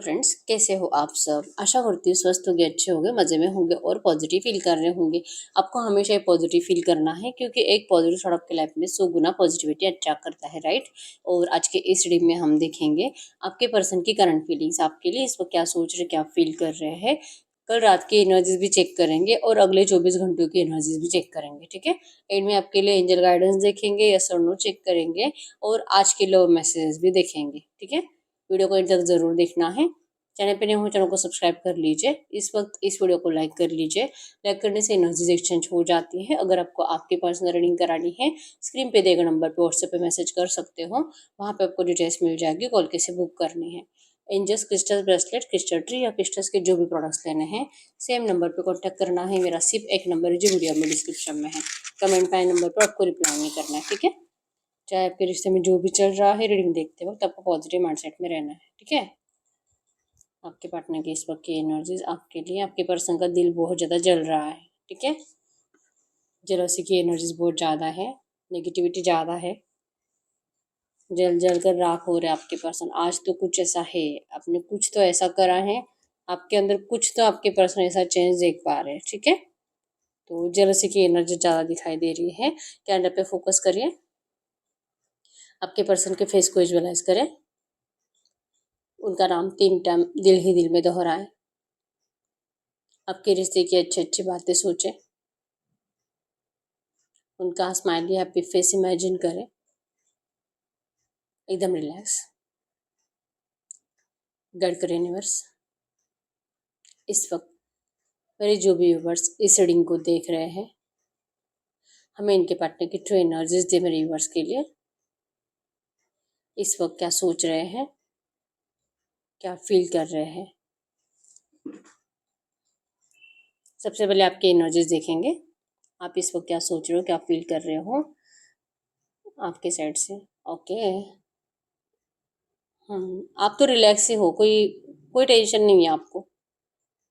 Friends, कैसे हो आप सब। आशा करती हूँ स्वस्थ होंगे, अच्छे होंगे, मज़े में होंगे और पॉजिटिव फील कर रहे होंगे। आपको हमेशा ये पॉजिटिव फील करना है क्योंकि एक पॉजिटिव थॉट आपके लाइफ में 100 गुना पॉजिटिविटी अट्रैक्ट करता है, राइट। और आज के इस रीडिंग में हम देखेंगे आपके पर्सन की करंट फीलिंग्स, आपके लिए इस वक्त क्या सोच रहे, क्या फील कर रहे हैं। कल रात की एनर्जीज भी चेक करेंगे और अगले 24 घंटों की एनर्जीज भी चेक करेंगे, ठीक है। एंड में आपके लिए एंजल गाइडेंस देखेंगे, यस और नो चेक करेंगे और आज के लव मैसेजेस भी देखेंगे, ठीक है। वीडियो को अंत तक जरूर देखना है। चैनल पे नए हो, चैनल को सब्सक्राइब कर लीजिए। इस वक्त इस वीडियो को लाइक कर लीजिए। लाइक करने से एनर्जीज एक्सचेंज हो जाती है। अगर आपको आपकी पर्सनल रीडिंग करानी है, स्क्रीन पे देगा नंबर पे व्हाट्सएप पे मैसेज कर सकते हो। वहाँ पे आपको डिटेल्स मिल जाएगी, कॉल कैसे बुक करनी है। Angels crystal bracelet, crystal tree या क्रिस्टल्स के जो भी प्रोडक्ट्स लेने हैं, सेम नंबर पे कांटेक्ट करना है। मेरा सिर्फ एक नंबर है जो वीडियो में डिस्क्रिप्शन में है। कमेंट पाए नंबर पर आपको रिप्लाई नहीं करना है, ठीक है। चाहे आपके रिश्ते में जो भी चल रहा है, रीडिंग देखते वक्त आपको पॉजिटिव माइंडसेट में रहना है, ठीक है। आपके पार्टनर की इस वक्त की एनर्जीज आपके लिए, आपके पर्सन का दिल बहुत ज़्यादा जल रहा है, ठीक है। जेलसी की एनर्जीज बहुत ज़्यादा है, नेगेटिविटी ज़्यादा है, जल जल कर राख हो रहा है आपके पर्सन। आज तो कुछ ऐसा है, आपने कुछ तो ऐसा करा है, आपके अंदर कुछ तो आपके पर्सन ऐसा चेंज देख पा रहे हैं, ठीक है। तो जेलसी की एनर्जी ज़्यादा दिखाई दे रही है। कैंडल पे फोकस करिए, आपके पर्सन के फेस को विजुअलाइज करें, उनका नाम 3 टाइम दिल ही दिल में दोहराएं। आपके रिश्ते की अच्छी अच्छी बातें सोचें, उनका स्माइली हैप्पी फेस इमेजिन करें, एकदम रिलैक्स। गाइड करें यूनिवर्स, इस वक्त मेरे जो भी व्यूवर्स इस रीडिंग को देख रहे हैं, हमें इनके पार्टनर की ट्रू एनर्जीज दे मेरे व्यूवर्स के लिए। इस वक्त क्या सोच रहे हैं, क्या फील कर रहे हैं। सबसे पहले आपकी एनर्जीज देखेंगे, आप इस वक्त क्या सोच रहे हो, क्या फील कर रहे हो आपके साइड से। ओके, आप तो रिलैक्स ही हो, कोई कोई टेंशन नहीं है आपको।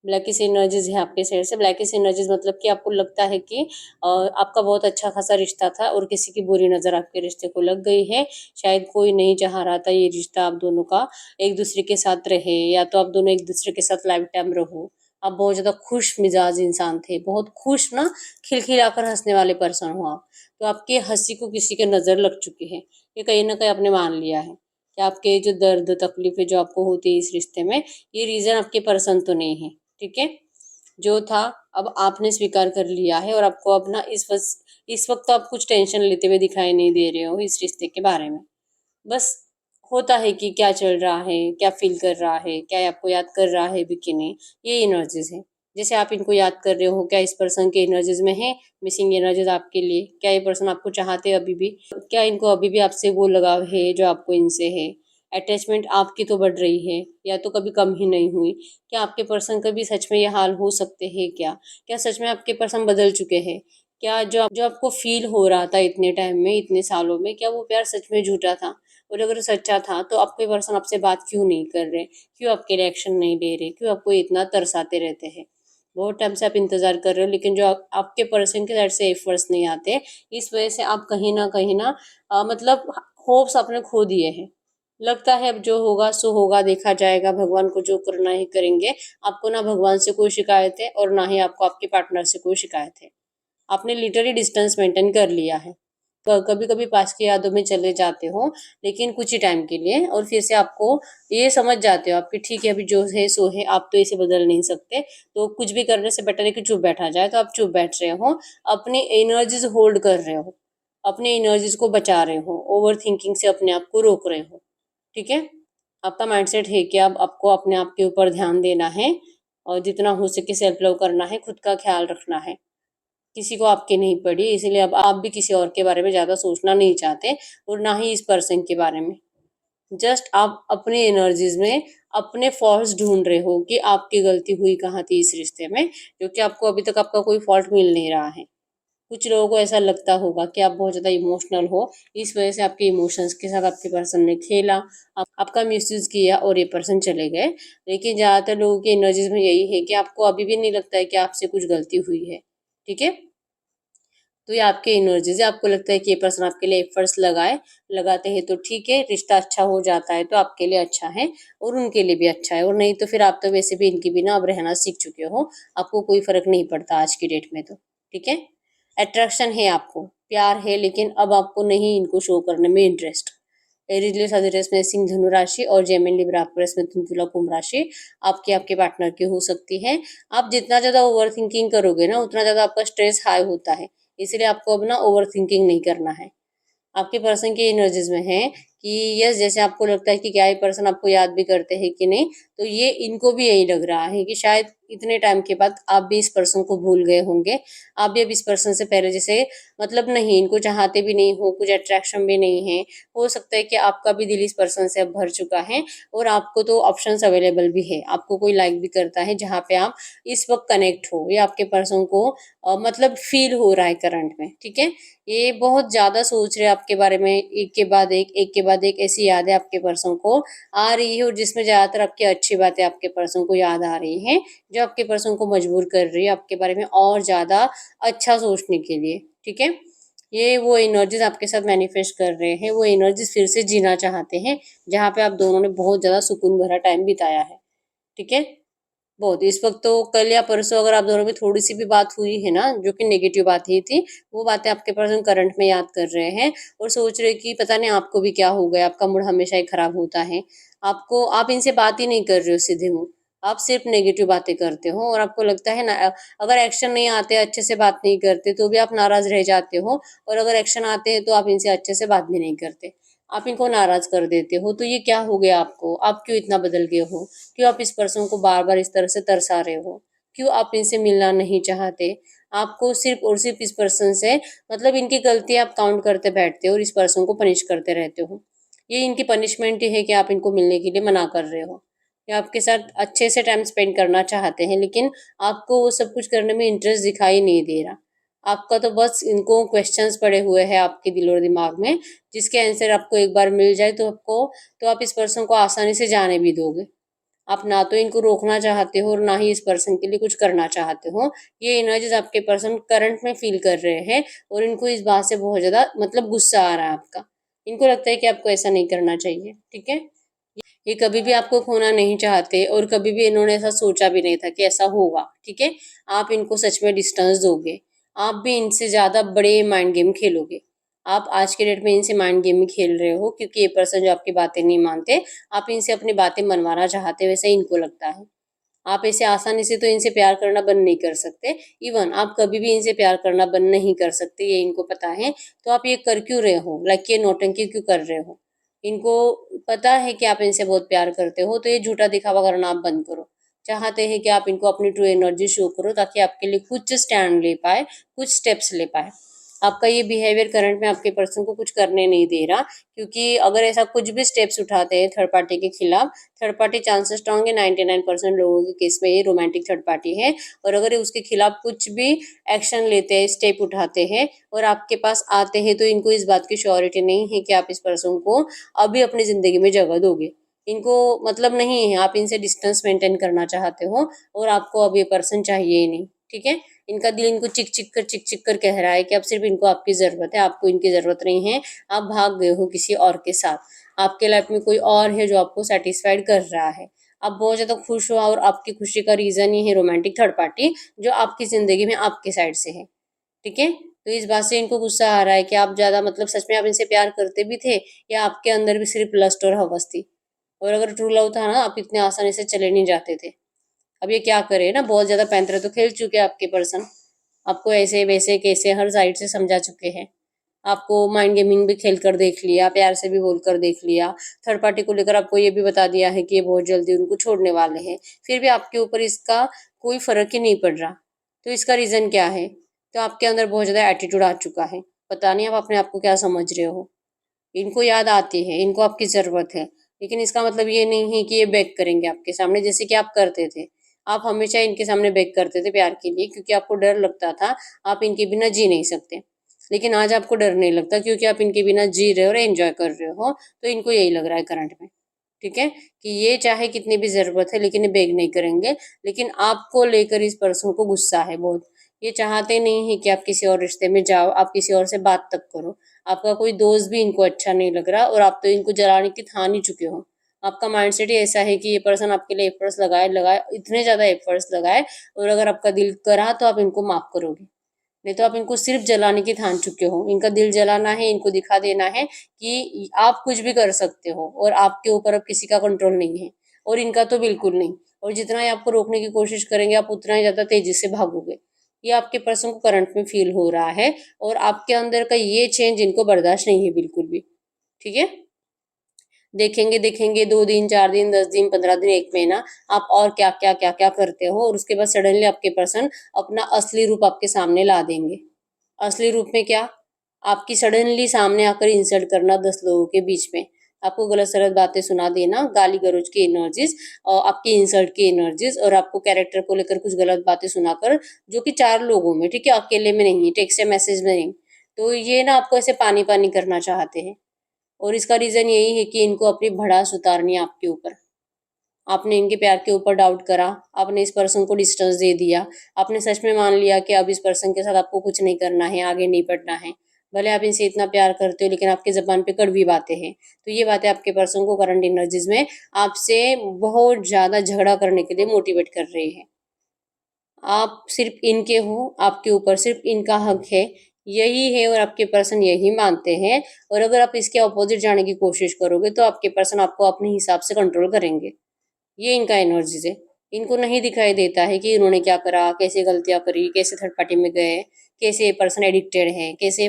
ब्लैकिश एनर्जीज है आपके साइड से। ब्लैकिश एनर्जीज मतलब कि आपको लगता है कि आपका बहुत अच्छा खासा रिश्ता था और किसी की बुरी नज़र आपके रिश्ते को लग गई है। शायद कोई नहीं चाह रहा था ये रिश्ता आप दोनों का एक दूसरे के साथ रहे, या तो आप दोनों एक दूसरे के साथ लाइफ टाइम रहो। आप बहुत ज़्यादा खुश मिजाज इंसान थे, बहुत खुश ना, खिलखिलाकर हंसने वाले पर्सन हो आप। तो आपकी हंसी को किसी के नज़र लग चुकी है, ये कहीं ना कहीं आपने मान लिया है कि आपके जो दर्द तकलीफें जो आपको होती है इस रिश्ते में, ये रीज़न आपके पर्सन तो नहीं है, ठीक है। जो था अब आपने स्वीकार कर लिया है और आपको अब ना इस वक्त तो आप कुछ टेंशन लेते हुए दिखाई नहीं दे रहे हो इस रिश्ते के बारे में। बस होता है कि क्या चल रहा है, क्या फील कर रहा है, क्या ये आपको याद कर रहा है भी कि नहीं, ये एनर्जीज है। जैसे आप इनको याद कर रहे हो, क्या इस पर्सन के एनर्जीज में है मिसिंग एनर्जीज आपके लिए, क्या ये पर्सन आपको चाहते हैं अभी भी, क्या इनको अभी भी आपसे वो लगाव है जो आपको इनसे है। अटैचमेंट आपकी तो बढ़ रही है या तो कभी कम ही नहीं हुई। क्या आपके पर्सन का भी सच में ये हाल हो सकते हैं क्या, क्या सच में आपके पर्सन बदल चुके हैं। क्या जो आपको फील हो रहा था इतने टाइम में, इतने सालों में, क्या वो प्यार सच में झूठा था। और अगर सच्चा था तो आपके पर्सन आपसे बात क्यों नहीं कर रहे, क्यों आपके रिएक्शन नहीं ले रहे, क्यों आपको इतना तरसाते रहते हैं। बहुत टाइम से आप इंतजार कर रहे हो लेकिन जो आपके पर्सन के साइड से एफर्ट्स नहीं आते, इस वजह से आप कहीं ना मतलब होप्स आपने खो दिए हैं। लगता है अब जो होगा सो होगा, देखा जाएगा, भगवान को जो करना ही करेंगे। आपको ना भगवान से कोई शिकायत है और ना ही आपको आपके पार्टनर से कोई शिकायत है। आपने लिटरली डिस्टेंस मेंटेन कर लिया है। कभी कभी पास की यादों में चले जाते हो लेकिन कुछ ही टाइम के लिए, और फिर से आपको ये समझ जाते हो आपकी ठीक है अभी जो है सो है, आप तो इसे बदल नहीं सकते। तो कुछ भी करने से बेटर है कि चुप बैठा जाए, तो आप चुप बैठ रहे हो, अपनी एनर्जीज होल्ड कर रहे हो, अपनी एनर्जीज को बचा रहे हो, ओवर थिंकिंग से अपने आप को रोक रहे हो, ठीक है। आपका माइंडसेट है कि अब आपको अपने आप के ऊपर ध्यान देना है और जितना हो सके सेल्फ लव करना है, खुद का ख्याल रखना है। किसी को आपकी नहीं पड़ी, इसलिए अब आप भी किसी और के बारे में ज्यादा सोचना नहीं चाहते और ना ही इस पर्सन के बारे में। जस्ट आप अपनी एनर्जीज में अपने फॉल्ट्स ढूंढ रहे हो कि आपकी गलती हुई कहाँ थी इस रिश्ते में, जो कि आपको अभी तक आपका कोई फॉल्ट मिल नहीं रहा है। कुछ लोगों को ऐसा लगता होगा कि आप बहुत ज़्यादा इमोशनल हो, इस वजह से आपके इमोशंस के साथ आपके पर्सन ने खेला, आपका मिसयूज किया और ये पर्सन चले गए। लेकिन ज़्यादातर लोगों की एनर्जीज में यही है कि आपको अभी भी नहीं लगता है कि आपसे कुछ गलती हुई है, ठीक है। तो ये आपके एनर्जीज है, आपको लगता है कि ये पर्सन आपके लिए एफर्ट्स लगाते हैं तो ठीक है, रिश्ता अच्छा हो जाता है तो आपके लिए अच्छा है और उनके लिए भी अच्छा है, और नहीं तो फिर आप तो वैसे भी इनके बिना अब रहना सीख चुके हो, आपको कोई फर्क नहीं पड़ता आज की डेट में तो। ठीक है, अट्रैक्शन है आपको, प्यार है, लेकिन अब आपको नहीं इनको शो करने में इंटरेस्ट। एरीज सजिटेरियस में सिंह धनु राशि और जेमिनी लिब्रा एक्वेरियस में तुला कुंभ राशि आपके आपके पार्टनर की हो सकती है। आप जितना ज्यादा ओवर थिंकिंग करोगे ना उतना ज्यादा आपका स्ट्रेस हाई होता है, इसलिए आपको अब ना ओवर थिंकिंग नहीं करना है। आपके पर्सन की एनर्जीज में है कि यस, जैसे आपको लगता है कि क्या ये पर्सन आपको याद भी करते हैं कि नहीं, तो ये इनको भी यही लग रहा है कि शायद इतने टाइम के बाद आप भी इस पर्सन को भूल गए होंगे। आप भी अब इस पर्सन से पहले जैसे मतलब नहीं, इनको चाहते भी नहीं हो, कुछ अट्रैक्शन भी नहीं है। हो सकता है कि आपका भी दिल इस पर्सन से अब भर चुका है और आपको तो ऑप्शंस अवेलेबल भी है, आपको कोई लाइक भी करता है जहाँ पे आप इस वक्त कनेक्ट हो, या आपके पर्सन को मतलब फील हो रहा है करंट में। ठीक है, ये बहुत ज्यादा सोच रहे हैं आपके बारे में, एक के बाद एक ऐसी यादें आपके पर्सन को आ रही है, और जिसमें ज्यादातर आपकी अच्छी बातें आपके पर्सन को याद आ रही हैं, जो आपके पर्सन को मजबूर कर रही है आपके बारे में और ज्यादा अच्छा सोचने के लिए। ठीक है, ये वो एनर्जीज आपके साथ मैनिफेस्ट कर रहे हैं, वो एनर्जीज फिर से जीना चाहते हैं जहाँ पे आप दोनों ने बहुत ज्यादा सुकून भरा टाइम बिताया है। ठीक है, बहुत इस वक्त तो कल या परसों अगर आप दोनों में थोड़ी सी भी बात हुई है ना, जो कि नेगेटिव बात ही थी, वो बातें आपके पर्सन करंट में याद कर रहे हैं और सोच रहे कि पता नहीं आपको भी क्या हो गया, आपका मूड हमेशा ही खराब होता है। आपको आप इनसे बात ही नहीं कर रहे हो सीधे मुंह, आप सिर्फ नेगेटिव बातें करते हो, और आपको लगता है ना अगर एक्शन नहीं आते, अच्छे से बात नहीं करते तो भी आप नाराज रह जाते हो, और अगर एक्शन आते हैं तो आप इनसे अच्छे से बात भी नहीं करते, आप इनको नाराज कर देते हो। तो ये क्या हो गया आपको, आप क्यों इतना बदल गए हो, क्यों आप इस पर्सन को बार बार इस तरह से तरसा रहे हो, क्यों आप इनसे मिलना नहीं चाहते। आपको सिर्फ और सिर्फ इस पर्सन से मतलब इनकी गलतियां आप काउंट करते बैठते हो और इस पर्सन को पनिश करते रहते हो। ये इनकी पनिशमेंट ही है कि आप इनको मिलने के लिए मना कर रहे हो, या आपके साथ अच्छे से टाइम स्पेंड करना चाहते हैं, लेकिन आपको वो सब कुछ करने में इंटरेस्ट दिखाई नहीं दे रहा। आपका तो बस इनको क्वेश्चंस पड़े हुए हैं आपके दिल और दिमाग में, जिसके आंसर आपको एक बार मिल जाए तो आप इस पर्सन को आसानी से जाने भी दोगे। आप ना तो इनको रोकना चाहते हो और ना ही इस पर्सन के लिए कुछ करना चाहते हो। ये एनर्जीज आपके पर्सन करंट में फील कर रहे हैं, और इनको इस बात से बहुत ज्यादा मतलब गुस्सा आ रहा है आपका। इनको लगता है कि आपको ऐसा नहीं करना चाहिए। ठीक है, ये कभी भी आपको खोना नहीं चाहते, और कभी भी इन्होंने ऐसा सोचा भी नहीं था कि ऐसा होगा। ठीक है, आप इनको सच में डिस्टेंस दोगे, आप भी इनसे ज्यादा बड़े माइंड गेम खेलोगे। आप आज के डेट में इनसे माइंड गेम ही खेल रहे हो, क्योंकि ये पर्सन जो आपकी बातें नहीं मानते, आप इनसे अपनी बातें मनवाना चाहते हो, वैसे इनको लगता है। आप ऐसे आसानी से तो इनसे प्यार करना बंद नहीं कर सकते, इवन आप कभी भी इनसे प्यार करना बंद नहीं कर सकते, ये इनको पता है। तो आप ये कर क्यों रहे हो, लाइक ये नौटंकी क्यों कर रहे हो। इनको पता है कि आप इनसे बहुत प्यार करते हो, तो ये झूठा दिखावा करना आप बंद करो। चाहते हैं कि आप इनको अपनी ट्रू एनर्जी शो करो, ताकि आपके लिए कुछ स्टैंड ले पाए, कुछ स्टेप्स ले पाए। आपका ये बिहेवियर करंट में आपके पर्सन को कुछ करने नहीं दे रहा, क्योंकि अगर ऐसा कुछ भी स्टेप्स उठाते हैं थर्ड पार्टी के खिलाफ, थर्ड पार्टी चांसेस स्ट्रॉन्ग है 99% लोगों के केस में ये रोमांटिक थर्ड पार्टी है, और अगर ये उसके खिलाफ कुछ भी एक्शन लेते हैं, स्टेप उठाते हैं और आपके पास आते हैं, तो इनको इस बात की श्योरिटी नहीं है कि आप इस पर्सन को अभी अपनी जिंदगी में जगह दोगे। इनको मतलब नहीं है, आप इनसे डिस्टेंस मेंटेन करना चाहते हो, और आपको अब ये पर्सन चाहिए ही नहीं। ठीक है, इनका दिल इनको चिक चिक कर कह रहा है कि अब सिर्फ इनको आपकी जरूरत है, आपको इनकी जरूरत नहीं है। आप भाग गए हो किसी और के साथ, आपके लाइफ में कोई और है जो आपको सेटिस्फाइड कर रहा है। आप बहुत ज्यादा खुश हो, और आपकी खुशी का रीजन ही है रोमांटिक थर्ड पार्टी, जो आपकी जिंदगी में आपके साइड से है। ठीक है, तो इस बात से इनको गुस्सा आ रहा है कि आप ज्यादा मतलब सच में आप इनसे प्यार करते भी थे, या आपके अंदर भी सिर्फ लस्ट और हवस थी। और अगर ट्रू लव था ना, आप इतने आसानी से चले नहीं जाते थे। अब ये क्या करे ना, बहुत ज्यादा पैंतरे तो खेल चुके हैं आपके पर्सन, आपको ऐसे वैसे कैसे हर साइड से समझा चुके हैं। आपको माइंड गेमिंग भी खेल कर देख लिया, प्यार से भी बोल कर देख लिया, थर्ड पार्टी को लेकर आपको ये भी बता दिया है कि ये बहुत जल्दी उनको छोड़ने वाले हैं, फिर भी आपके ऊपर इसका कोई फर्क ही नहीं पड़ रहा। तो इसका रीजन क्या है, तो आपके अंदर बहुत ज्यादा एटीट्यूड आ चुका है। पता नहीं आप अपने आप को क्या समझ रहे हो। इनको याद आती है, इनको आपकी ज़रूरत है, लेकिन इसका मतलब ये नहीं है कि ये बेग करेंगे आपके सामने जैसे कि आप करते थे। आप हमेशा इनके सामने बेग करते थे प्यार के लिए, क्योंकि आपको डर लगता था आप इनके बिना जी नहीं सकते। लेकिन आज आपको डर नहीं लगता, क्योंकि आप इनके बिना जी रहे हो और एंजॉय कर रहे हो, तो इनको यही लग रहा है करंट में। ठीक है, कि ये चाहे कितनी भी ज़रूरत है लेकिन ये बेग नहीं करेंगे, लेकिन आपको लेकर इस पर्सन को गुस्सा है बहुत, ये चाहते नहीं है कि आप किसी और रिश्ते में जाओ, आप किसी और से बात तक करो। आपका कोई दोस्त भी इनको अच्छा नहीं लग रहा और आप तो इनको जलाने की ठान ही चुके हो। आपका माइंडसेट ही ऐसा है कि ये पर्सन आपके लिए एफर्ट्स लगाए इतने ज़्यादा एफर्ट्स लगाए, और अगर आपका दिल करा तो आप इनको माफ़ करोगे। नहीं तो आप इनको सिर्फ जलाने की ठान चुके हो। इनका दिल जलाना है, इनको दिखा देना है कि आप कुछ भी कर सकते हो और आपके ऊपर अब किसी का कंट्रोल नहीं है, और इनका तो बिल्कुल नहीं। और जितना ही आपको रोकने की कोशिश करेंगे, आप उतना ही ज़्यादा तेज़ी से भागोगे। ये आपके पर्सन को करंट में फ़ील हो रहा है, और आपके अंदर का ये चेंज इनको बर्दाश्त नहीं है बिल्कुल भी। ठीक है? देखेंगे देखेंगे 2 दिन, 4 दिन, 10 दिन, 15 दिन, 1 महीना, आप और क्या-क्या करते हो, और उसके बाद सडनली आपके पर्सन अपना असली रूप आपके सामने ला देंगे। असली रूप में क्या? आपकी सडनली सामने आकर इंसल्ट करना 10 लोगों के बीच में, आपको गलत-सलत बातें सुना देना, गाली-गलौज की एनर्जीज़, आपकी इंसल्ट की एनर्जीज़, और आपको कैरेक्टर को लेकर कुछ गलत बातें सुनाकर, जो कि 4 लोगों में, ठीक है? अकेले में नहीं, टेक्स्ट या मैसेज में नहीं। तो ये ना आपको ऐसे पानी-पानी करना चाहते हैं। और इसका रीज़न यही है कि इनको अपनी भड़ास उतारनी है आपके ऊपर। आपने इनके प्यार के ऊपर डाउट करा, आपने इस पर्सन को डिस्टेंस दे दिया, आपने सच में मान लिया कि अब इस पर्सन के साथ आपको कुछ नहीं करना है, आगे नहीं बढ़ना है। भले आप इनसे इतना प्यार करते हो, लेकिन आपकी ज़ुबान पे कड़वी बातें हैं। तो ये बातें आपके पर्सन को करंट एनर्जीज़ में आपसे बहुत ज़्यादा झगड़ा करने के लिए मोटिवेट कर रही है। आप सिर्फ़ इनके हो, आपके ऊपर सिर्फ़ इनका हक है, यही है, और आपके पर्सन यही मानते हैं। और अगर आप इसके अपोज़िट जाने की कोशिश करोगे, तो आपके पर्सन आपको अपने हिसाब से कंट्रोल करेंगे। ये इनका एनर्जीज़ है। इनको नहीं दिखाई देता है कि इन्होंने क्या करा, कैसे गलतियाँ करी, कैसे थर्ड पार्टी में गए, कैसे ये पर्सन एडिक्टेड है, कैसे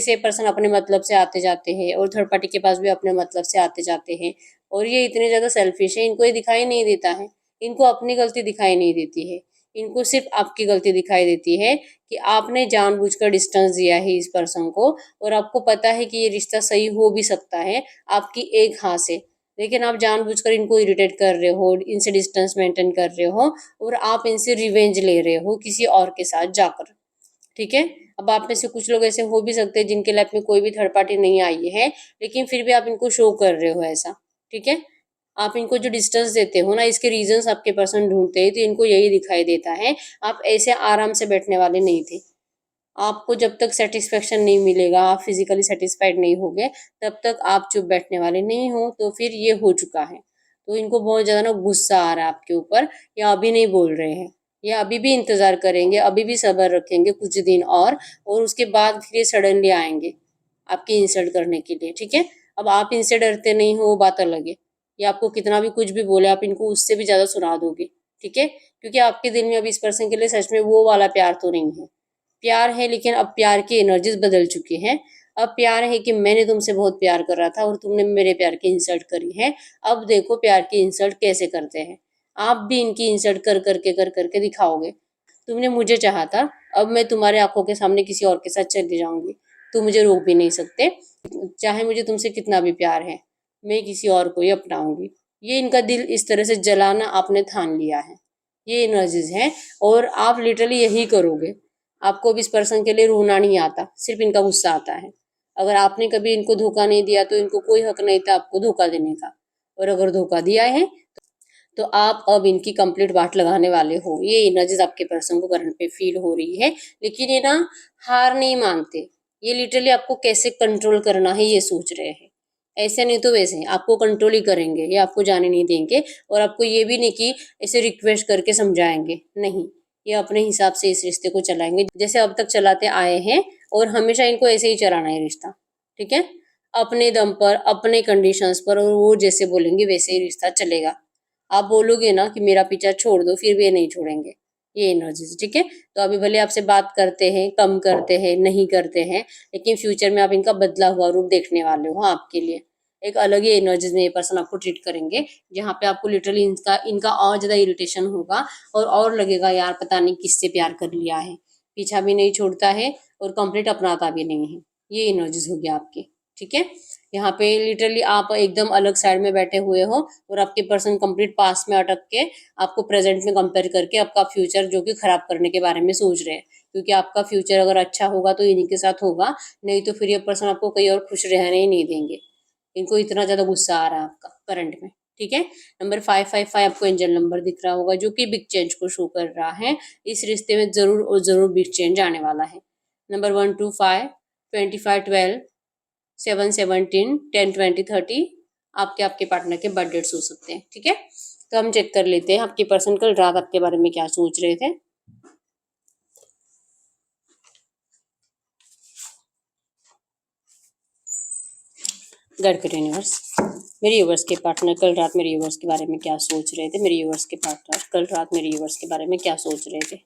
ये पर्सन अपने मतलब से आते-जाते हैं, और थर्ड पार्टी के पास भी अपने मतलब से आते-जाते हैं। और ये इतने ज़्यादा सेल्फिश है, इनको ये दिखाई नहीं देता है। इनको अपनी गलती दिखाई नहीं देती है। इनको सिर्फ़ आपकी गलती दिखाई देती है कि आपने जानबूझकर डिस्टेंस दिया है इस पर्सन को, और आपको पता है कि ये रिश्ता सही हो भी सकता है आपकी एक हाँ से। लेकिन आप जानबूझकर इनको इरिटेट कर रहे हो, इनसे डिस्टेंस मेंटेन कर रहे हो, और आप इनसे रिवेंज ले रहे हो किसी और के साथ जाकर। ठीक है? अब आप में से कुछ लोग ऐसे हो भी सकते हैं जिनके लाइफ में कोई भी थर्ड पार्टी नहीं आई है, लेकिन फिर भी आप इनको शो कर रहे हो ऐसा। ठीक है? आप इनको जो डिस्टेंस देते हो ना, इसके रीज़न्स आपके पर्सन ढूँढते हैं, तो इनको यही दिखाई देता है, आप ऐसे आराम से बैठने वाले नहीं थे। आपको जब तक सैटिस्फैक्शन नहीं मिलेगा, आप फिज़िकली सैटिस्फाइड नहीं होगे, तब तक आप चुप बैठने वाले नहीं हो, तो फिर ये हो चुका है। तो इनको बहुत ज़्यादा ना गुस्सा आ रहा है आपके ऊपर, या अभी नहीं बोल रहे हैं, या अभी भी इंतज़ार करेंगे, अभी भी सब्र रखेंगे कुछ दिन और उसके बाद फिर ये सडनली आएँगे, आपकी इंसल्ट करने के लिए, ठीक है? अब आप इनसे डरते नहीं हो, वो बात अलग है। ये आपको कितना भी कुछ भी बोले, आप इनको उससे भी ज़्यादा सुना दोगे, ठीक है? क्योंकि आपके दिल में अभी इस पर्सन के लिए सच में वो वाला प्यार तो नहीं है। प्यार है, लेकिन अब प्यार की एनर्जीज़ बदल चुकी हैं। अब प्यार है कि मैंने तुमसे बहुत प्यार कर रहा था और तुमने मेरे प्यार की इंसल्ट करी है। अब देखो प्यार की इंसल्ट कैसे करते हैं। आप भी इनकी इंसल्ट कर करके दिखाओगे। तुमने मुझे चाहा था, अब मैं तुम्हारे आँखों के सामने किसी और के साथ चली जाऊँगी। तुम मुझे रोक भी नहीं सकते। चाहे मुझे तुमसे कितना भी प्यार है, मैं किसी और को ही अपनाऊँगी। ये इनका दिल इस तरह से जलाना आपने ठान लिया है। ये एनर्जीज़ हैं, और आप लिटरली यही करोगे। आपको अब इस पर्सन के लिए रोना नहीं आता, सिर्फ़ इनका गुस्सा आता है। अगर आपने कभी इनको धोखा नहीं दिया, तो इनको कोई हक नहीं था आपको धोखा देने का। और अगर धोखा दिया है, तो आप अब इनकी कंप्लीट वाट लगाने वाले हो। ये एनर्जीज़ आपके पर्सन को करंट पे फ़ील हो रही है, लेकिन ये ना हार नहीं मानते। ये लिटरली आपको कैसे कंट्रोल करना है ये सोच रहे हैं। ऐसे नहीं तो वैसे आपको कंट्रोल ही करेंगे, ये आपको जाने नहीं देंगे, और आपको ये भी नहीं कि ऐसे रिक्वेस्ट करके समझाएँगे, नहीं। ये अपने हिसाब से इस रिश्ते को चलाएँगे, जैसे अब तक चलाते आए हैं, और हमेशा इनको ऐसे ही चलाना है रिश्ता, ठीक है? अपने दम पर, अपने कंडीशंस पर, और वो जैसे बोलेंगे वैसे ही रिश्ता चलेगा। आप बोलोगे ना कि मेरा पीछा छोड़ दो, फिर भी ये नहीं छोड़ेंगे। ये एनर्जीज़, ठीक है? तो अभी भले आपसे बात करते हैं, कम करते हैं, नहीं करते हैं, लेकिन फ्यूचर में आप इनका बदला हुआ रूप देखने वाले हो, हाँ, आपके लिए। एक अलग ही एनर्जीज़ में ये पर्सन आपको ट्रीट करेंगे, जहाँ पे आपको लिटरली इनका इनका और ज़्यादा इरिटेशन होगा, और लगेगा यार पता नहीं किससे प्यार कर लिया है। पीछा भी नहीं छोड़ता है, और कंप्लीट अपनाता भी नहीं है। ये एनर्जीज़ होगी आपकी, ठीक है? यहाँ पे लिटरली आप एकदम अलग साइड में बैठे हुए हो, और आपके पर्सन कंप्लीट पास्ट में अटक के आपको प्रेजेंट में कंपेयर करके आपका फ्यूचर जो कि खराब करने के बारे में सोच रहे हैं, क्योंकि आपका फ्यूचर अगर अच्छा होगा तो इन्हीं के साथ होगा, नहीं तो फिर ये पर्सन आपको कहीं और खुश रहने ही नहीं देंगे। इनको इतना ज़्यादा गुस्सा आ रहा है आपका करंट में। ठीक है। नंबर 555 आपको एंजल नंबर दिख रहा होगा जो कि बिग चेंज को शो कर रहा है। इस रिश्ते में जरूर और जरूर बिग चेंज आने वाला है। नंबर 125, 25, 12, 7, 17, 10, 20, 30 आपके आपके पार्टनर के बर्थ डेट्स हो सकते हैं। ठीक है, तो हम चेक कर लेते हैं आपकी पर्सन कल रात आपके बारे में क्या सोच रहे थे। गाइड करिए यूनिवर्स, मेरे यूनिवर्स के पार्टनर कल रात मेरे यूनिवर्स के बारे में क्या सोच रहे थे। मेरे यूनिवर्स के पार्टनर कल रात मेरे यूनिवर्स के बारे में क्या सोच रहे थे।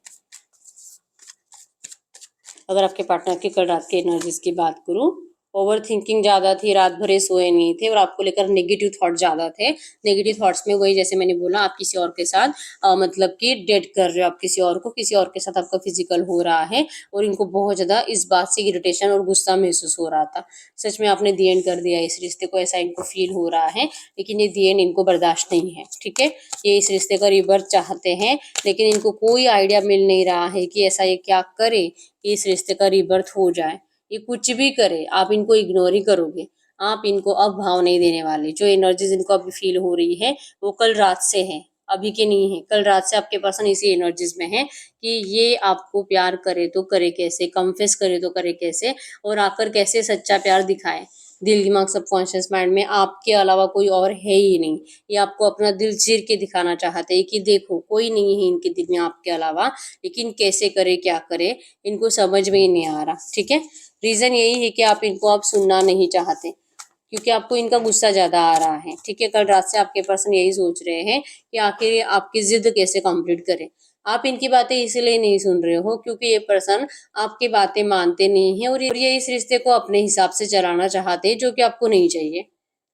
अगर आपके पार्टनर की कल रात की एनर्जीज की बात करूं, ओवर थिंकिंग ज़्यादा थी, रात भरे सोए नहीं थे और आपको लेकर नेगेटिव थॉट ज़्यादा थे। नेगेटिव थॉट्स में वही जैसे मैंने बोला, आप किसी और के साथ मतलब कि डेट कर रहे हो, आप किसी और को, किसी और के साथ आपका फिजिकल हो रहा है और इनको बहुत ज़्यादा इस बात से इरिटेशन और गुस्सा महसूस हो रहा था। सच में आपने दी एंड कर दिया इस रिश्ते को, ऐसा इनको फील हो रहा है, लेकिन ये दी एंड इनको बर्दाश्त नहीं है। ठीक है, ये इस रिश्ते का रिबर्थ चाहते हैं, लेकिन इनको कोई आइडिया मिल नहीं रहा है कि ऐसा ये क्या करे कि इस रिश्ते का रिबर्थ हो जाए। ये कुछ भी करे, आप इनको इग्नोर ही करोगे, आप इनको अब भाव नहीं देने वाले। जो एनर्जीज इनको अभी फील हो रही है वो कल रात से है, अभी के नहीं है। कल रात से आपके पर्सन इसी एनर्जीज में है कि ये आपको प्यार करे तो करे कैसे, कन्फेस करे तो करे कैसे, और आकर कैसे सच्चा प्यार दिखाए। दिल दिमाग सबकॉन्शियस माइंड में आपके अलावा कोई और है ही नहीं। ये आपको अपना दिल चीर के दिखाना चाहते हैं कि देखो कोई नहीं है इनके दिल में आपके अलावा, लेकिन कैसे करे क्या करे इनको समझ में ही नहीं आ रहा। ठीक है, रीजन यही है कि आप इनको अब सुनना नहीं चाहते, क्योंकि आपको इनका गुस्सा ज्यादा आ रहा है। ठीक है, कल रात से आपके पर्सन यही सोच रहे हैं कि आखिर ये आपकी जिद कैसे कंप्लीट करे। आप इनकी बातें इसलिए नहीं सुन रहे हो क्योंकि ये पर्सन आपकी बातें मानते नहीं है और ये इस रिश्ते को अपने हिसाब से चलाना चाहते हैं, जो कि आपको नहीं चाहिए।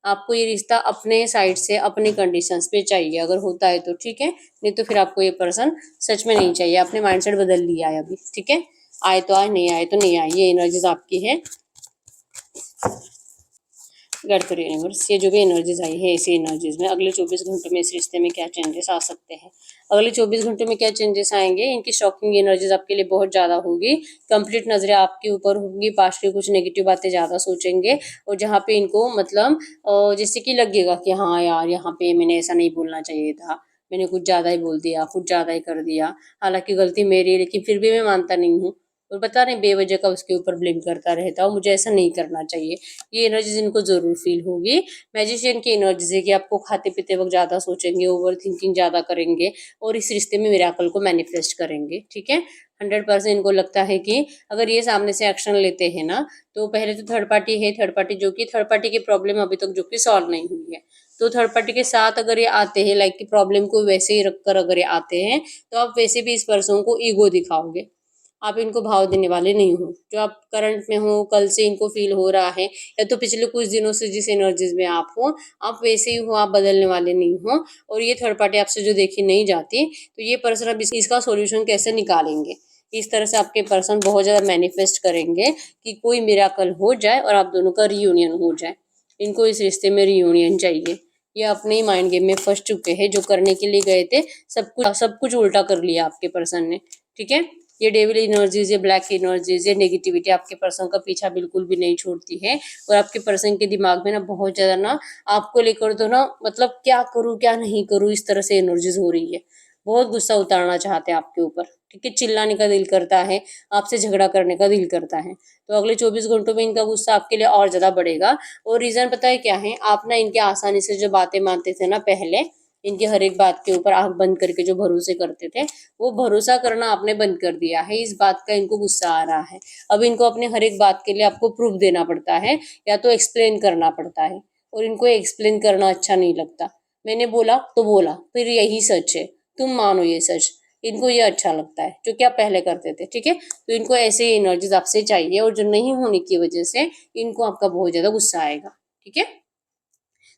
आपको ये रिश्ता अपने साइड से अपने कंडीशंस पे चाहिए, अगर होता है तो ठीक है, नहीं तो फिर आपको ये पर्सन सच में नहीं चाहिए। आपने माइंडसेट बदल लिया है अभी। ठीक है, आए तो आए, नहीं आए तो नहीं आए, ये एनर्जीज आपकी है। गाइड करिए यूनिवर्स, ये जो भी एनर्जीज आई है इसी एनर्जीज में अगले 24 घंटों में इस रिश्ते में क्या चेंजेस आ सकते हैं। अगले 24 घंटों में क्या चेंजेस आएंगे, इनकी शॉकिंग एनर्जीज आपके लिए बहुत ज़्यादा होगी। कंप्लीट नजरें आपके ऊपर होंगी, पास्ट की कुछ नेगेटिव बातें ज़्यादा सोचेंगे और जहाँ पे इनको मतलब जैसे कि लगेगा कि हाँ यार यहाँ पे मैंने ऐसा नहीं बोलना चाहिए था, मैंने कुछ ज़्यादा ही बोल दिया, कुछ ज़्यादा ही कर दिया, हालांकि गलती मेरी है लेकिन फिर भी मैं मानता नहीं हूँ और बता रहे बेवजह का उसके ऊपर ब्लेम करता रहता हूँ, मुझे ऐसा नहीं करना चाहिए। ये एनर्जीज इनको जरूर फील होगी। मैजिशियन की एनर्जीज है कि आपको खाते पीते वक्त ज्यादा सोचेंगे, ओवर थिंकिंग ज्यादा करेंगे और इस रिश्ते में मिराकल को मैनिफेस्ट करेंगे। ठीक है, 100% इनको लगता है कि अगर ये सामने से एक्शन लेते हैं ना, तो पहले तो थर्ड पार्टी है, थर्ड पार्टी जो कि थर्ड पार्टी की प्रॉब्लम अभी तक जो कि सॉल्व नहीं हुई है, तो थर्ड पार्टी के साथ अगर ये आते हैं, लाइक की प्रॉब्लम को वैसे ही रखकर अगर ये आते हैं, तो आप वैसे भी इस पर्सन को ईगो दिखाओगे, आप इनको भाव देने वाले नहीं हो। जो आप करंट में हो, कल से इनको फील हो रहा है, या तो पिछले कुछ दिनों से जिस एनर्जीज में आप हो, आप वैसे ही हो, आप बदलने वाले नहीं हो। और ये थर्ड पार्टी आपसे जो देखी नहीं जाती, तो ये पर्सन अब इसका सॉल्यूशन कैसे निकालेंगे। इस तरह से आपके पर्सन बहुत ज़्यादा मैनिफेस्ट करेंगे कि कोई मिराकल हो जाए और आप दोनों का रियूनियन हो जाए। इनको इस रिश्ते में रियूनियन चाहिए। ये अपने ही माइंड गेम में फंस चुके हैं, जो करने के लिए गए थे सब कुछ उल्टा कर लिया आपके पर्सन ने। ठीक है, ये डेविल एनर्जीज, ये ब्लैक एनर्जीज, ये नेगेटिविटी आपके पर्सन का पीछा बिल्कुल भी नहीं छोड़ती है और आपके पर्सन के दिमाग में ना बहुत ज्यादा ना आपको लेकर तो ना मतलब क्या करूँ क्या नहीं करूँ इस तरह से एनर्जीज हो रही है। बहुत गुस्सा उतारना चाहते हैं आपके ऊपर। ठीक है, चिल्लाने का दिल करता है, आपसे झगड़ा करने का दिल करता है। तो अगले 24 घंटों में इनका गुस्सा आपके लिए और ज्यादा बढ़ेगा। और रीजन पता है क्या है, आप ना इनके आसानी से जो बातें मानते थे ना पहले, इनकी हर एक बात के ऊपर आंख बंद करके जो भरोसे करते थे, वो भरोसा करना आपने बंद कर दिया है। इस बात का इनको गुस्सा आ रहा है। अब इनको अपने हर एक बात के लिए आपको प्रूफ देना पड़ता है, या तो एक्सप्लेन करना पड़ता है, और इनको एक्सप्लेन करना अच्छा नहीं लगता। मैंने बोला तो बोला, फिर यही सच है, तुम मानो ये सच। इनको ये अच्छा लगता है जो कि आप पहले करते थे। ठीक है, तो इनको ऐसे एनर्जीज आपसे चाहिए, और जो नहीं होने की वजह से इनको आपका बहुत ज्यादा गुस्सा आएगा। ठीक है,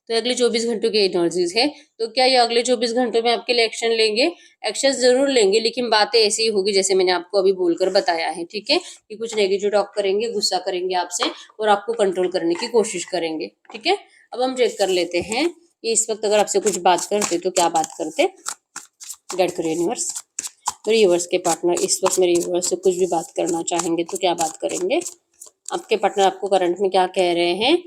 तो अगले 24 घंटों की एनर्जीज है। तो क्या ये अगले 24 घंटों में आपके लिए एक्शन लेंगे? एक्शन जरूर लेंगे, लेकिन बातें ऐसी ही होगी जैसे मैंने आपको अभी बोलकर बताया है। ठीक है, कि कुछ नेगेटिव टॉक करेंगे, गुस्सा करेंगे आपसे और आपको कंट्रोल करने की कोशिश करेंगे। ठीक है, अब हम चेक कर लेते हैं कि इस वक्त अगर आपसे कुछ बात करते तो क्या बात करते। गाइड करिए यूनिवर्स, मेरे यूनिवर्स के पार्टनर इस वक्त मेरे यूनिवर्स से कुछ भी बात करना चाहेंगे तो क्या बात करेंगे। आपके पार्टनर आपको करंट में क्या कह रहे हैं।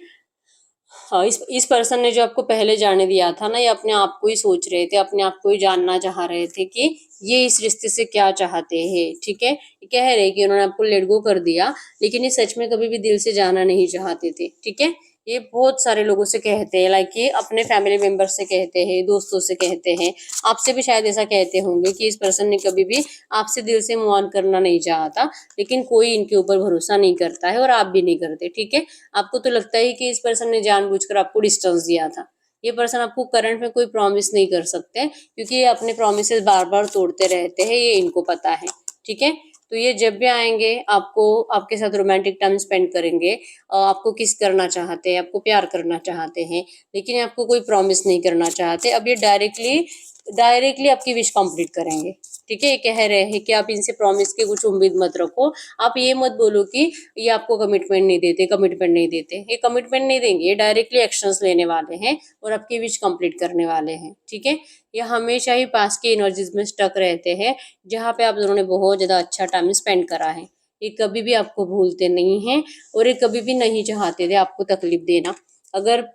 हाँ, इस पर्सन ने जो आपको पहले जाने दिया था ना, ये अपने आप को ही सोच रहे थे, अपने आप को ही जानना चाह रहे थे कि ये इस रिश्ते से क्या चाहते हैं, ठीक है। ये कह रहे हैं कि उन्होंने आपको लेट गो कर दिया, लेकिन ये सच में कभी भी दिल से जाना नहीं चाहते थे, ठीक है। ये बहुत सारे लोगों से कहते हैं, लाइक ये अपने फैमिली मेंबर से कहते हैं, दोस्तों से कहते हैं, आपसे भी शायद ऐसा कहते होंगे कि इस पर्सन ने कभी भी आपसे दिल से मूव ऑन करना नहीं चाहता, लेकिन कोई इनके ऊपर भरोसा नहीं करता है और आप भी नहीं करते, ठीक है। आपको तो लगता है कि इस पर्सन ने जानबूझकर आपको डिस्टेंस दिया था। ये पर्सन आपको करंट में कोई प्रॉमिस नहीं कर सकते, क्योंकि ये अपने प्रॉमिसेस बार बार तोड़ते रहते हैं, ये इनको पता है, ठीक है। तो ये जब भी आएंगे आपको, आपके साथ रोमांटिक टाइम स्पेंड करेंगे, आपको किस करना चाहते हैं, आपको प्यार करना चाहते हैं, लेकिन आपको कोई प्रॉमिस नहीं करना चाहते। अब ये डायरेक्टली डायरेक्टली आपकी विश कंप्लीट करेंगे, ठीक है। ये कह रहे हैं कि आप इनसे प्रॉमिस की कुछ उम्मीद मत रखो, आप ये मत बोलो कि ये आपको कमिटमेंट नहीं देते, कमिटमेंट नहीं देते। ये कमिटमेंट नहीं देंगे, ये डायरेक्टली एक्शंस लेने वाले हैं और आपकी विश कंप्लीट करने वाले हैं, ठीक है। ये हमेशा ही पास की एनर्जीज में स्टक रहते हैं, जहाँ पे आप दोनों ने बहुत ज़्यादा अच्छा टाइम स्पेंड करा है। ये कभी भी आपको भूलते नहीं हैं और ये कभी भी नहीं चाहते थे आपको तकलीफ देना। अगर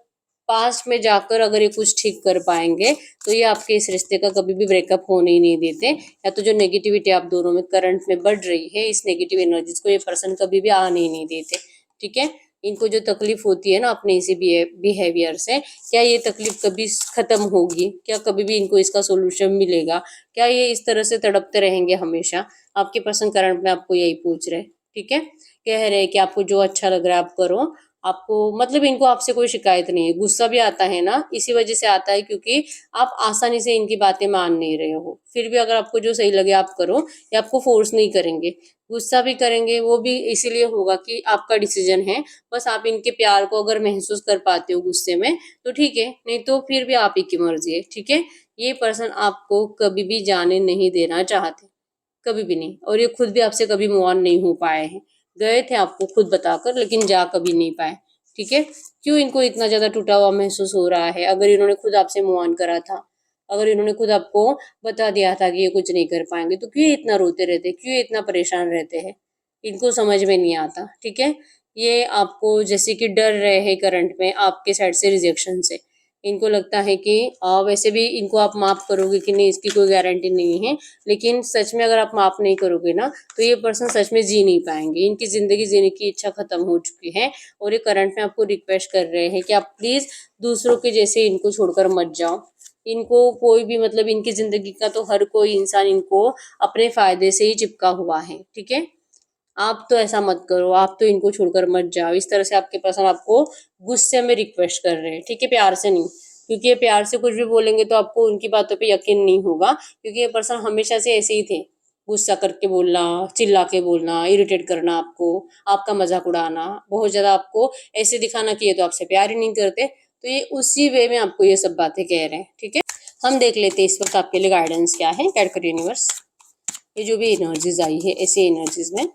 पास्ट में जाकर अगर ये कुछ ठीक कर पाएंगे, तो ये आपके इस रिश्ते का कभी भी ब्रेकअप होने ही नहीं देते। या तो जो नेगेटिविटी आप दोनों में करंट में बढ़ रही है, इस नेगेटिव एनर्जीज को ये पर्सन कभी भी आने ही नहीं देते, ठीक है। इनको जो तकलीफ होती है ना अपने इसी बिहेवियर से, क्या ये तकलीफ कभी खत्म होगी? क्या कभी भी इनको इसका सोल्यूशन मिलेगा? क्या ये इस तरह से तड़पते रहेंगे हमेशा? आपके पर्सन करंट में आपको यही पूछ रहे हैं, ठीक है। कह रहे हैं कि आपको जो अच्छा लग रहा है आप करो, आपको मतलब इनको आपसे कोई शिकायत नहीं है। गुस्सा भी आता है ना, इसी वजह से आता है क्योंकि आप आसानी से इनकी बातें मान नहीं रहे हो। फिर भी अगर आपको जो सही लगे आप करो, ये आपको फोर्स नहीं करेंगे। गुस्सा भी करेंगे वो भी इसीलिए होगा कि आपका डिसीजन है, बस आप इनके प्यार को अगर महसूस कर पाते हो गुस्से में तो ठीक है, नहीं तो फिर भी आप ही की मर्जी है, ठीक है। ये पर्सन आपको कभी भी जाने नहीं देना चाहते, कभी भी नहीं। और ये खुद भी आपसे कभी मूव ऑन नहीं हो पाए हैं। गए थे आपको खुद बताकर, लेकिन जा कभी नहीं पाए, ठीक है। क्यों इनको इतना ज्यादा टूटा हुआ महसूस हो रहा है? अगर इन्होंने खुद आपसे मूव ऑन करा था, अगर इन्होंने खुद आपको बता दिया था कि ये कुछ नहीं कर पाएंगे, तो क्यों इतना रोते रहते, क्यों इतना परेशान रहते हैं? इनको समझ में नहीं आता, ठीक है। ये आपको जैसे कि डर रहे हैं करंट में आपके साइड से रिजेक्शन से। इनको लगता है कि वैसे भी इनको आप माफ करोगे कि नहीं इसकी कोई गारंटी नहीं है, लेकिन सच में अगर आप माफ नहीं करोगे ना, तो ये पर्सन सच में जी नहीं पाएंगे। इनकी जिंदगी जीने की इच्छा खत्म हो चुकी है और ये करंट में आपको रिक्वेस्ट कर रहे हैं कि आप प्लीज दूसरों के जैसे इनको छोड़कर मत जाओ। इनको कोई भी मतलब इनकी जिंदगी का तो हर कोई इंसान इनको अपने फायदे से ही चिपका हुआ है, ठीक है। आप तो ऐसा मत करो, आप तो इनको छोड़कर मत जाओ। इस तरह से आपके पर्सन आपको गुस्से में रिक्वेस्ट कर रहे हैं, ठीक है, प्यार से नहीं। क्योंकि ये प्यार से कुछ भी बोलेंगे तो आपको उनकी बातों पे यकीन नहीं होगा, क्योंकि ये पर्सन हमेशा से ऐसे ही थे। गुस्सा करके बोलना, चिल्ला के बोलना, इरिटेट करना आपको, आपका मजाक उड़ाना, बहुत ज्यादा आपको ऐसे दिखाना कि ये तो आपसे प्यार ही नहीं करते। तो ये उसी वे में आपको ये सब बातें कह रहे हैं, ठीक है। हम देख लेते हैं इस वक्त आपके लिए गाइडेंस क्या है कैडकर यूनिवर्स। ये जो भी एनर्जीज आई है ऐसी एनर्जीज में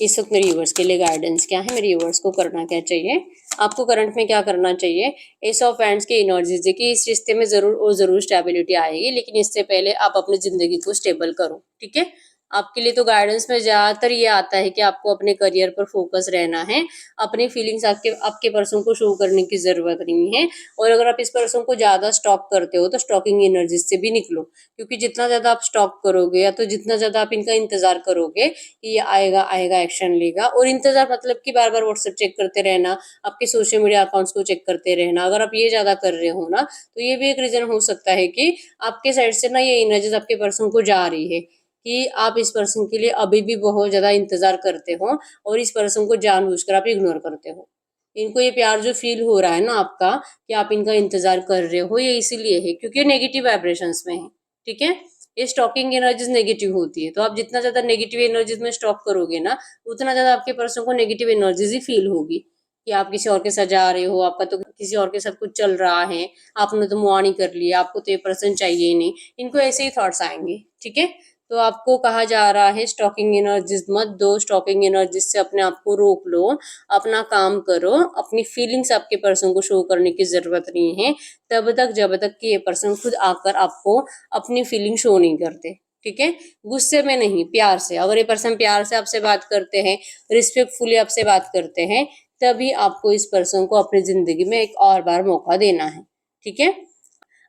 इस वक्त मेरे व्यूवर्स के लिए गाइडेंस क्या है, मेरे व्यूवर्स को करना क्या चाहिए, आपको करंट में क्या करना चाहिए। एस ऑफ हैंड्स की एनर्जीज है कि इस रिश्ते में जरूर और जरूर स्टेबिलिटी आएगी, लेकिन इससे पहले आप अपनी जिंदगी को स्टेबल करो, ठीक है। आपके लिए तो गाइडेंस में ज्यादातर ये आता है कि आपको अपने करियर पर फोकस रहना है। अपनी फीलिंग्स आपके आपके पर्सन को शो करने की जरूरत नहीं है। और अगर आप इस पर्सन को ज्यादा स्टॉक करते हो तो स्टॉकिंग एनर्जीज से भी निकलो, क्योंकि जितना ज्यादा आप स्टॉक करोगे या तो जितना ज्यादा आप इनका इंतजार करोगे कि ये आएगा आएगा एक्शन लेगा, और इंतजार मतलब कि बार बार व्हाट्सएप चेक करते रहना, आपके सोशल मीडिया अकाउंट्स को चेक करते रहना, अगर आप ये ज्यादा कर रहे हो ना, तो ये भी एक रीजन हो सकता है कि आपके साइड से ना ये एनर्जीज आपके पर्सन को जा रही है कि आप इस पर्सन के लिए अभी भी बहुत ज्यादा इंतजार करते हो और इस पर्सन को जानबूझकर आप इग्नोर करते हो। इनको ये प्यार जो फील हो रहा है ना आपका, कि आप इनका इंतजार कर रहे हो, ये इसीलिए है क्योंकि नेगेटिव वाइब्रेशंस में है, ठीक है। ये स्टॉकिंग एनर्जीज नेगेटिव होती है, तो आप जितना ज्यादा नेगेटिव एनर्जीज में स्टॉक करोगे ना, उतना ज्यादा आपके पर्सन को नेगेटिव एनर्जीज ही फील होगी कि आप किसी और के साथ जा रहे हो, आपका तो किसी और के साथ कुछ चल रहा है, आपने तो मुआ नहीं कर लिया, आपको तो ये पर्सन चाहिए ही नहीं। इनको ऐसे ही थॉट्स आएंगे, ठीक है। तो आपको कहा जा रहा है स्टॉकिंग एनर्जीज मत दो, स्टॉकिंग एनर्जीज से अपने आप को रोक लो, अपना काम करो। अपनी फीलिंग्स आपके पर्सन को शो करने की जरूरत नहीं है तब तक जब तक कि ये पर्सन खुद आकर आपको अपनी फीलिंग शो नहीं करते, ठीक है। गुस्से में नहीं, प्यार से। अगर ये पर्सन प्यार से आपसे बात करते हैं, रिस्पेक्टफुली आपसे बात करते हैं, तभी आपको इस पर्सन को अपनी ज़िंदगी में एक और बार मौका देना है, ठीक है?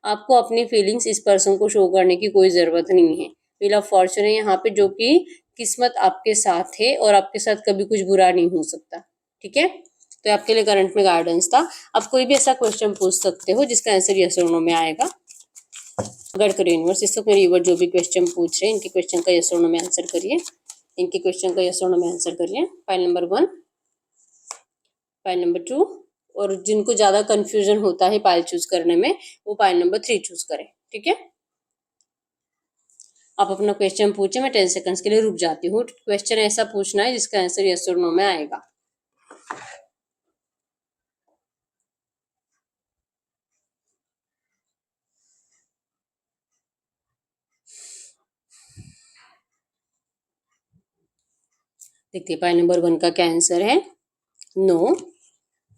आपको अपनी फीलिंग्स इस पर्सन को शो करने की कोई ज़रूरत नहीं है। व्हील ऑफ फॉर्च्यून है यहाँ पे, जो कि किस्मत आपके साथ है और आपके साथ कभी कुछ बुरा नहीं हो सकता, ठीक है? तो आपके लिए करंट में गाइडेंस था। आप कोई भी ऐसा क्वेश्चन पूछ सकते हो जिसका आंसर यस और नो में आएगा। गाइड करिए यूनिवर्स, इस वक्त मेरे व्यूअर जो भी क्वेश्चन पूछ रहे हैं इनके क्वेश्चन का यस और नो में आंसर करिए। इनके क्वेश्चन का यस और नो में आंसर करिए। फाइल नंबर 1, फाइल नंबर 2, और जिनको ज़्यादा कन्फ्यूजन होता है पाइल चूज करने में, वो पाइल नंबर 3 चूज करें, ठीक है? आप अपना क्वेश्चन पूछे, मैं 10 सेकंड्स के लिए रुक जाती हूँ। क्वेश्चन ऐसा पूछना है जिसका आंसर यस और नो में आएगा। देखिए पाइल नंबर 1 का क्या आंसर है? No.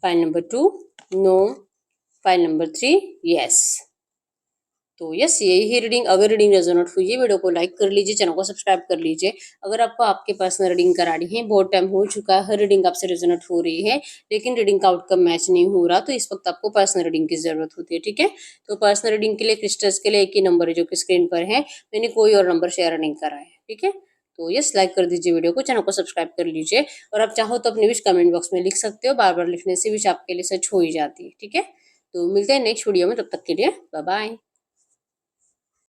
File number 2 no. File number 3 yes. तो यस, यही है रीडिंग। अगर रीडिंग रेजोनेट हुई है, वीडियो को लाइक कर लीजिए, चैनल को सब्सक्राइब कर लीजिए। अगर आपको आपके पर्सनल रीडिंग करानी है, बहुत टाइम हो चुका है, हर रीडिंग आपसे रेजोनेट हो रही है लेकिन रीडिंग का आउटकम मैच नहीं हो रहा, तो इस वक्त आपको पर्सनल रीडिंग की जरूरत होती है, ठीक है? तो पर्सनल रीडिंग के लिए क्रिस्टल्स के लिए एक ही नंबर है जो कि स्क्रीन पर है, मैंने कोई और नंबर शेयर नहीं करा है, ठीक है? तो यस, लाइक कर दीजिए वीडियो को, चैनल को सब्सक्राइब कर लीजिए, और आप चाहो तो अपनी विश कमेंट बॉक्स में लिख सकते हो। बार बार लिखने से विश आपके लिए सच हो ही जाती है, ठीक है? तो मिलते हैं नेक्स्ट वीडियो में, तब तक के लिए बाय बाय।